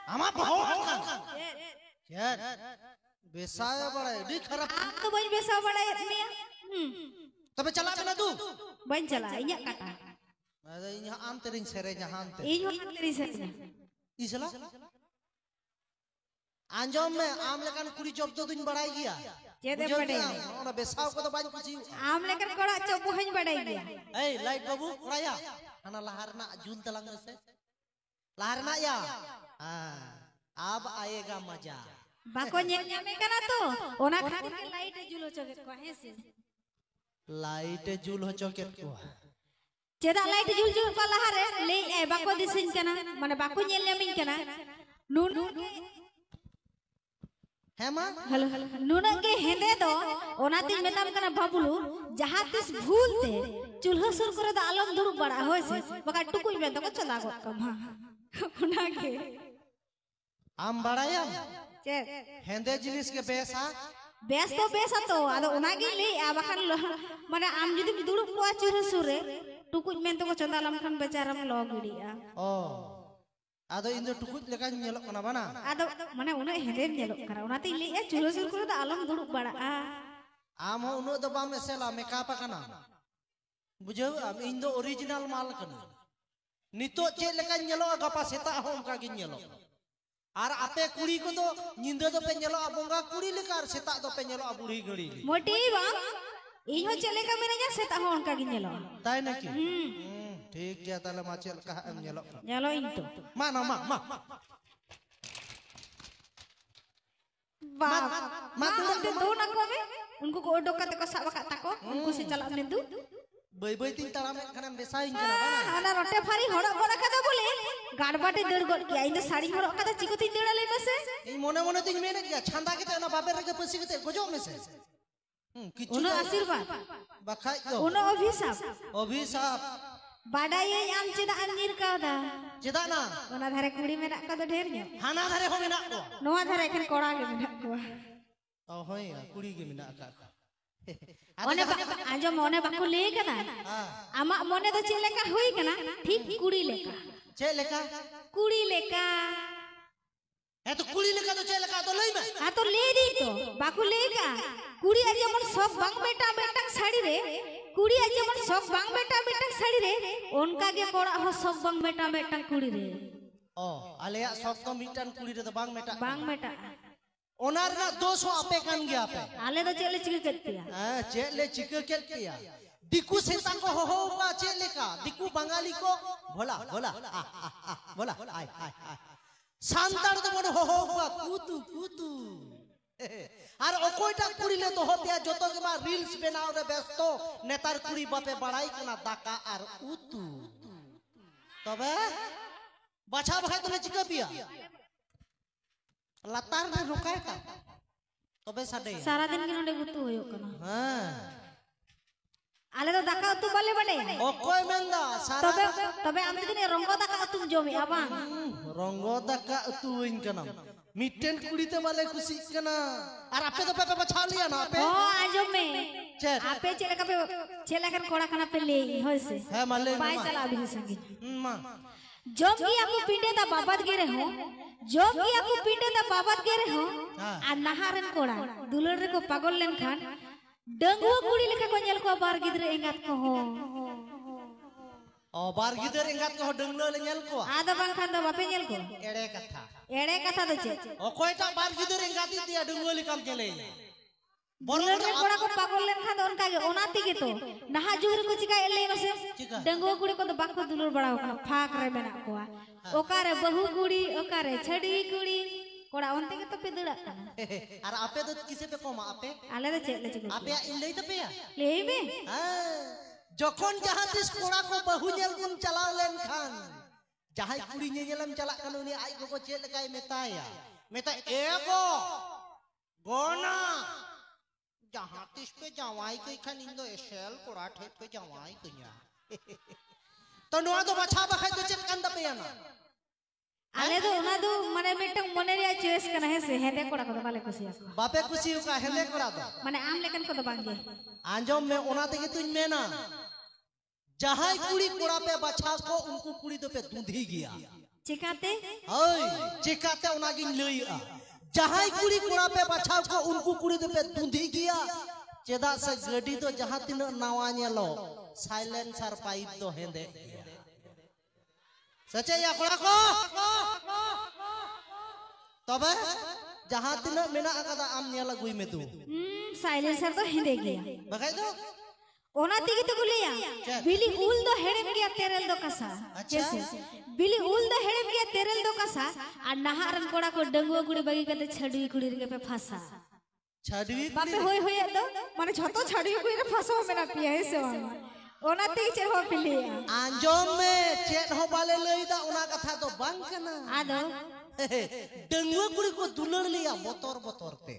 आमा भाव चेत बेसाया बड़ा एडी खराब आप तो बन बेसा बड़ा ये तबे चला बना तू बन चला इन्या काटा अरे यहाँ आम तेरी सेरे जहाँ आम ते इन्यो तेरी से इसला आंजोम में आम लेकर कुड़ी चौप तो दिन बढ़ाई गया चेदे बड़े और बेसाव को तो बाज कुछ आम लेकर कोड़ा चौप हंज बढ़ाई गया ए लाइट बाबू उड़ाया हना लहरना जून तलंग से लहरना या अब आएगा मजा बाको में कना तो ओना खातिर के लाइट जुलो चगे को है से लाइट जुल हो चके को चेदा लाइट जुल जुल को लहरे ले ए बाको दिसिन कना माने बाको नेल नेमिन कना नून है मां हेलो नून के हेंदे दो ओना ती मेताम कना बाबुलू जहां तिस भूलते चूल्हा सुर करे द आलम दुरु बड़ा होय से बका टुकुई में तो चला गो कम ओना के आम बड़ाया चे हेंदे जिनिस के बेसा बेस तो आदो ओना गे ले आ बखान माने आम जुदी दुरु को चूल्हा सुर रे टुकुई में तो चंदा आलम खान बेचारा में लो गिडिया ओ आदो इन दो टुकुई लेका नेलो कना बना आदो माने उना हेंदे नेलो करा ओना ती ले चूल्हा सुर करे द आलम दुरु बड़ा आम उनो दो बाम एसेला मेकअप कना बुझो अब इन दो ओरिजिनल माल कना नितो चे लेका नेलो गपा सेता हम का गे नेलो आर आपे कुड़ी को तो निंदो दो पे नेलो बोंगा कुड़ी लेका आर सेता दो पे नेलो बुढ़ी घड़ी मोटी बा इहो चले का मेरे जा सेता हो उनका गे नेलो ताई ना की ठीक गया ताले मा चल का एम नेलो नेलो इन तो मा ना मा मा दो ना को बे उनको को डोका तक साबा काटा को उनको से चला ने दू बई बई तीन तारा में खाना बेसाई कना बना आना रोटे फारी हड़ बड़ा कदा बोले गाड़बाटे दड़ गड के इन साड़ी हड़ कदा चिको तीन दड़ा ले मसे ई मोने मोने तीन मेने गया छंदा के ना बाबे रे के पसी के गजो में से किछु उनो आशीर्वाद बखाई दो उनो अभिशाप बाडाई आम चिदा अंजीर कादा चिदा ना ओना धारे कुड़ी में का तो ढेर न्यो हाना धारे हो मेना को नोआ धारे एखन कोड़ा के मेना को ओ होय कुड़ी के मेना का ओने आजो मोने बाको ले कदा आमा मोने तो चे लेका होई कना ठीक कुड़ी लेका चे लेका कुड़ी लेका है तो कुड़ी लेका तो चे लेका तो लई में हां तो ले दी तो बाको लेका कुड़ी आज मन सब बांग बेटा साड़ी रे कुड़ी आज मन सब बांग बेटा साड़ी रे उनका के कोड़ा हो सब बांग बेटा कुड़ी रे ओ आलेया सब तो मिटन कुड़ी रे तो बांग बेटा ओनार ना 200 आपे कान गया आपे आले तो चले चिक करतिया हां चेले चिक करतिया दिकू सेता को हो का चेले का दिकू बंगाली को भोला आय सांतार तो मन हो का कुतु আর অকয়টা কুড়িলে তো হতে যত মা রিলস বানাও রে ব্যস্ত নেতার কুড়ি বাপে বাড়াই কোনা দাকা আর উতু তবে বাছা ভাই তুমি চিকা পিয়া লাতার না রোকায় কা তবে সাডে সারা দিন কি নডে গুতু হয়ো কনা হ্যাঁ আলে তো দাকা উতু বলে বড়ে অকয় মেন্দা সারা তবে আমি দিন রঙ্গ দাকা উতু জমি আবাং রঙ্গ দাকা উতু ইন কানা मिटेन कुड़ी ते वाले खुशी कना और आपे तो पे बचा लिया ना आपे ओ आजो में आपे चले का पे चले कर कोड़ा खाना पे ले होय से है माले पाई चला अभी संगी मां जो की आपको पिंडे दा बाबत गिरे हो जो की आपको पिंडे दा बाबत गिरे हो आ नहारन कोड़ा दुलर रे को पागल लेन खान डंगो कुड़ी लेके को नेल को बार गिदरे एंगात को हो ओ बार गिदर एंगात को डंगलो ले नेल को आदा बांग खान दा बापे नेल को एड़े कथा तो चे ओकोयटा बार गिदर एंगाती दिया डंगोली काम चले दुलर रे कोड़ा को पागल लेन खान उनका के ओनाती के तो नहा जुर को चिका एले मसे डंगो कुड़ी को तो बाको दुलर बड़ा हो फाक रे मेना को ओकारे बहु कुड़ी ओकारे छड़ी कुड़ी कोड़ा ओनते के तो पे दड़ा और आपे तो किसे पे कोमा आपे आले तो चे ले आपे इन लई तो पे लेबे हां जखन जहां तिस कोड़ा को बहु नेल गुन चला लेन खान जहां कुड़ी नेलम चला कन उनी आई को चे लगाय मेता एगो गोना जहां तिस पे जवाई के खान इन दो एसेल कोड़ा ठेप पे जवाई कन्या तो नोआ तो बछा बखाय तो चेक कंद पे ना आले तो ना दो माने बेटा मने रे चॉइस कना है से हेदे कोड़ा को बाले खुशी बापे खुशी का हेदे कोड़ा दो माने आम लेकन को तो बांगे आंजम में ओना ते तुन में ना जहां कुड़ी कोड़ा पे बछा को उनको कुड़ी तो पे दूधी गया चिकाते ओय चिकाते उनागिन लइया जहां कुड़ी कोड़ा पे बचाव को उनको कुड़ी दो पे दुंधी गया चेदा से गड्डी तो जहां तीन नावा नेलो साइलेंसर पाइप तो हेंदे सचे या कोड़ा को तबे जहां तीन मेना अकदा आम नेला गुई में तू साइलेंसर तो हेंदे गया बगाई दो ओना तिगी तो गुलिया बिली उल दो हेड़ेम गया तेरेल दो कसा कैसे बिली उल दो हेड़ेम गया तेरेल दो कसा आ नहारन कोड़ा को डंगुआ गुड़ी बगी कते छडवी कुड़ी रे पे फासा छडवी बापे होय होय दो माने झतो छडवी कुड़ी रे फासो मेना पिया है से ओना तिगी चे हो पिलिया आंजोम में चेत हो बाले लइदा ओना कथा तो बांग कना आदो डंगुआ कुड़ी को दुलड़ लिया बोतोर बोतोर पे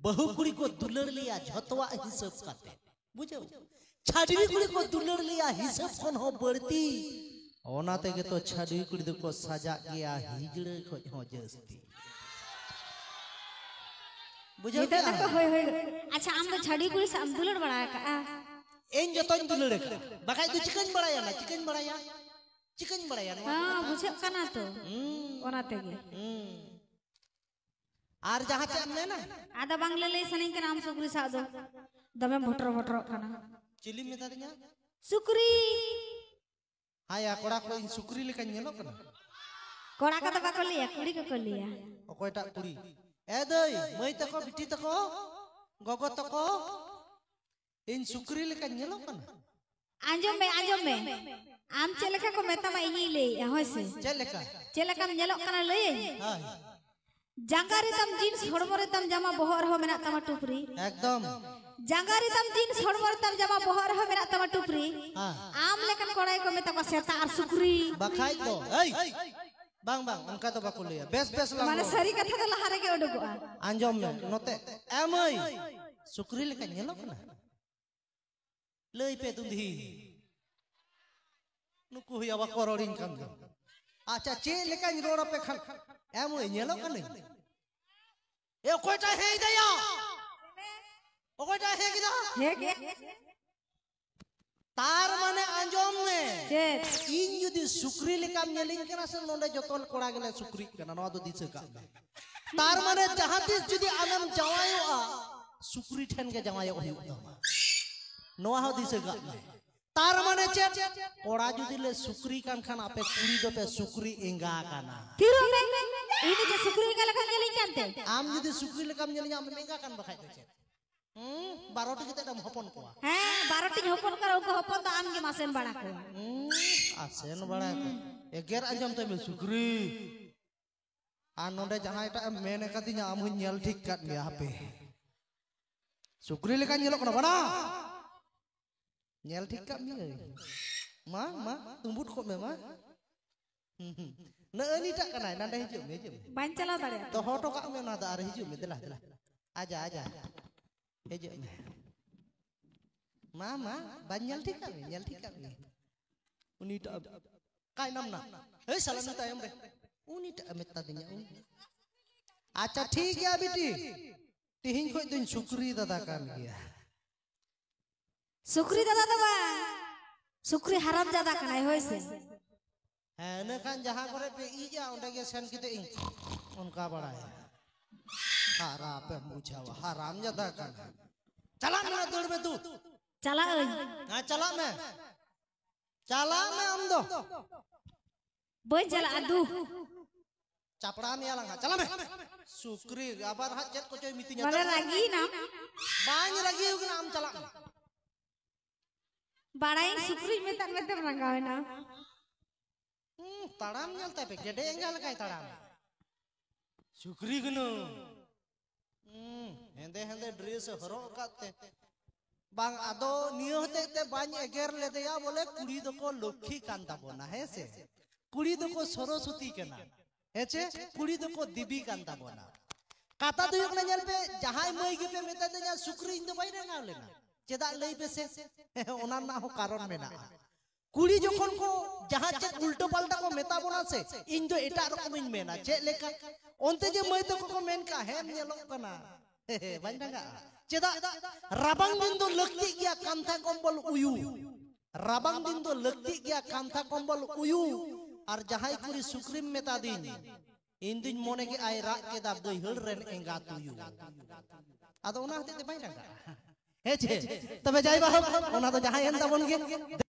बहु कुड़ी को दुलड़ लिया झतवा हिसाब काते बुझो छाडवी कुड़ी को दुलड़ लिया हिसाब कोन हो बढ़ती ओना ते के तो छाडवी कुड़ी को सजा गया हिजड़े को हो जस्ती बुझो ये तो होय होय अच्छा आम तो छाडवी कुड़ी से आम दुलड़ बड़ा का एन जतन दुलड़ बकाय तू चिकन बड़ाया ना चिकन बड़ाया हां बुझे कना तो ओना ते के आर जहां चे हमने ना आदा बांग्ला ले सनी के नाम सुकुरी सा दो दमे भोटर भोटर कना चिली मेता दिया सुकुरी हाया कोड़ा को इन सुकुरी लेका नेलो कना कोड़ा का तो बाको लिया कुड़ी को लिया ओकोयटा कुड़ी ए दई मई तको बिटी तको गगो तको इन सुकुरी लेका नेलो कना आंजम में आम चेलेका को मेता मा इनी ले होइसे चेलेका नेलो कना ले हाय जांगारी तम जीन्स हड़बरे तम जामा बहर हो मेना तमा टुपरी एकदम जांगारी तम जीन्स हड़बरे तम जामा बहर हो मेना तमा टुपरी आम लेकन कोड़ाई को मेता को सेता आर सुकुरी बखाई तो एई बांग उनका तो बाको लिया बेस ला माने सरी कथा तो लहारे के उडुगो आंजम में नोते एमई सुकुरी लेका नेलो कना लई पे दुंधी नुकु हुया बाको रोडिन काम अच्छा चे लेका रोड़ा पे खन एमई नेलो कने ए कोइटा हे दया ओ कोइटा हे किदा हे के तार माने आंजम में चे इन जुदी सुक्री लेकाम नेलिन कना से नोंडे जतन कोड़ा गेले सुक्री कना नवा दो दिसे का तार माने जहां तिस जुदी आनम जवायो सुक्री ठन के जवायो हुई दमा नवा हो दिसे का तार माने चे कोड़ा जुदी ले सुक्री कान खान आपे कुड़ी दो पे सुक्री इंगा काना तिरो में इनी जे सुकुरी का लखन नेलिन जानते आम जुदी सुक्री लेकाम नेलिन आम इंगा कान बखाय दे चे 12टी किते दम हपन को हां 12टी हपन करो को हपन तो आम के मासेन बड़ा को आसेन बड़ा को एगेर आंजम ते में सुक्री आ नोंडे जहां एटा मेन कदिnya आम हुन नेल ठीक काट गया पे सुक्री लेका नेलो कना बड़ा नेल ठीक काट नि मा तुंबुट को में मा न अनि टा कना नंदे हिजु में बाइन चला दारे तो होटो का में ना दार हिजु में दला आजा हिजु मा बाइन नेल ठीक का उनी टा काय नाम ना ए साला न तायम रे उनी टा मेता दिnya अच्छा ठीक है बेटी तिहिन खोय दिन सुक्री दादा कान गया सुक्री दादा दबा सुक्री हराम ज्यादा कनाय होइसे है न खान जहां करे पे इजा ओंडे के सेन किते इन उनका बड़ा है हारा पे मुझावा हराम ज्यादा कान चला मेरा दौड़ में तू चला ओय हां चला मैं हम दो बोल चला अदू चापड़ा में आला चला मैं सुक्री अबार हाथ चेत को चोय मितिnya माने रागी ना बांग रागी हो नाम चला बड़ाई सुक्री में तक में रंगावे ना ताड़ाम चलता पे गेडे एंगल काय ताड़ाम सुक्री गनो हेंदे ड्रेस हरो काते बांग आदो नियो होते ते बाñ एगेर ले देया बोले कुड़ी दको लक्ष्मी कान ताबोना है से कुड़ी दको सरस्वती केना हेचे कुड़ी दको देवी कान ताबोना काता तो यकना नेल पे जहां मई गे पे मेता देया सुक्री इन दो बाई रेंगाव लेना चेदा लई पे से ओना ना हो कारण मेना कुड़ी जखन को जहां चे उल्टो पाल्टा को मेता बोना से इन दो एटा रकम इन मेना चे लेका ओनते जे मई तो को मेन का हेम नेलो कना बाñ डांगा चेदा राबांग दिन दो लगती गया कांथा कंबल उयू राबांग दिन दो लगती गया कांथा कंबल उयू और जहाई कुरी सुक्रीम मेता दिन इन दिन मोने के आय राग के दा बैहड़ रेन एंगा तुयु आदो ओना हते ते बाय रंगा हे छे तबे जाय बाहब ओना तो जहाई एन ताबन गे